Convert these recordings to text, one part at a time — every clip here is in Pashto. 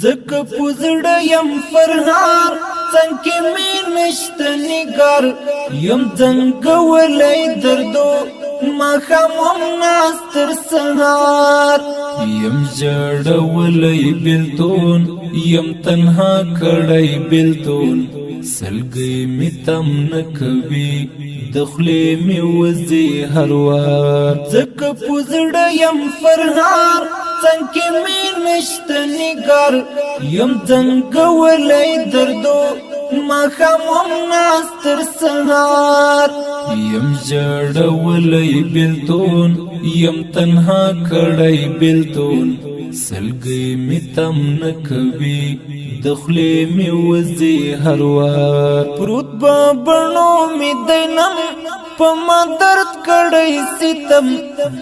زکه پوزړه یم فرهار څنګه می نشته نګار یم څنګه دردو ما خامم ناس تر سهار یم جړولې بلتون یم تنها کړای بلتون سلګي می تم نکوي دخلې می وزي هر وار زکه پوزړه یم فرهار څنګه می نشته نګار یم څنګه دردو ما خامم ناس تر سهار یم جړولې بلتون یم تنها کړای بلتون سلګي می تم نکوي دخلې می وزي هر وار پروت بڼو می دینم په ما درد کړی ستم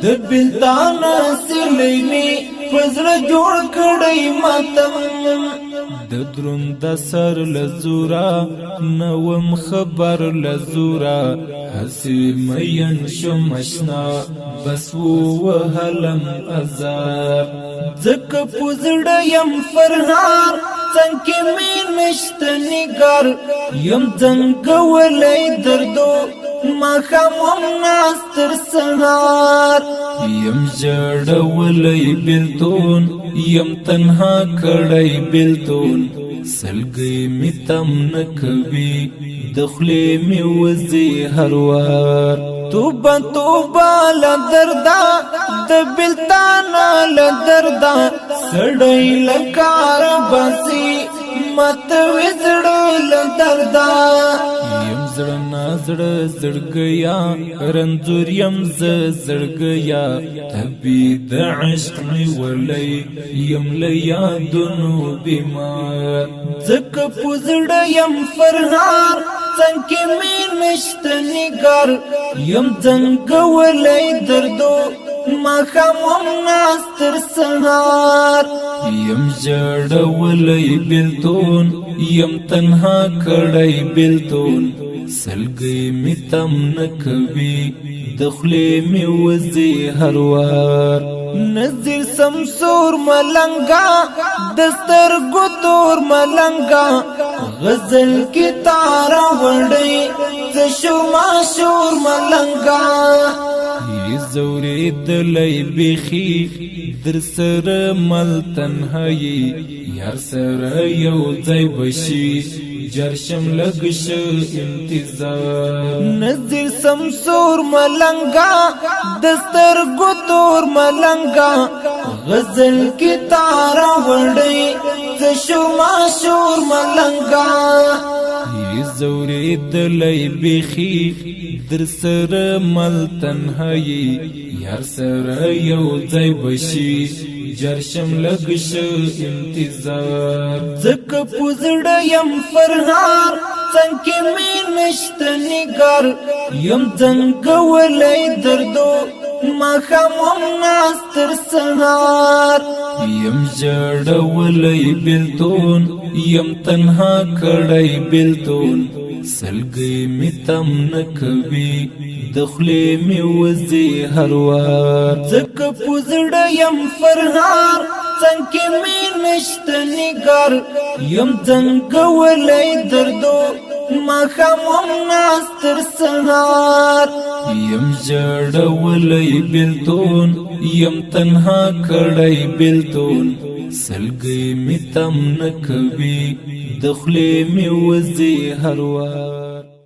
د بلتان سلې می پزړه جوړ کړی ماتم د دروند سر لزورا نوم خبر لزورا حسی مین شمشنا بس وهلم ازار زکه پوزړه یم فرهار څنګه می نشته نګار یم څنګه دردو ما خامم ناس تر سهار یم جړولې بلتون یم تنها کړای بلتون سلګي می تم نکوي دخلې می وزي هر وار توبه توبه لدردا د بلتان لدردا سړی لکار باسي مت وزړو لدردا یم زړه نازړه زړګیا رنځور یم زړګیا تبي د عشق می ولې یم لیادونو بیمار زکه پوزړه یم فرهار څنګه می نشته نګار یم څنګه دردو ما خامم ناس تر سهار یم جړولې بلتون یم تنها کړای بلتون سلګي می تم نکوي دخلې می وزي هر وار نظر سمسور ملنګا دستر ګتور ملنګا غزل کی تارا وړي زشو ماشور ملنګا زوري دلای بخي در سره مل تنهایی یار سره یو ځای بشي جرشم لګش انتظار نظر سمسور ملنګا دستر ګتور ملنګا غزل کی تارا وړي زشو ماشور ملنګا زوري دلای بخي در سره مل تنهایی یار سره یو ځای بشي جرشم لګش انتظار زکه پوزړه یم فرهار څنګه می نشته نګار یم څنګه دردو ما خامم ناس تر سهار یم جړولې بلتون یم تنها کړای بلتون سلګي می تم نکوي دخلې می وزي هر وار زکه پوزړه یم فرهار څنګه می نشته نګار یم څنګه دردو ما خامم ناس تر سهار یم جړولې بلتون یم تنها کړای بلتون سلګي می تم نکوي دخلې می وزي هر وار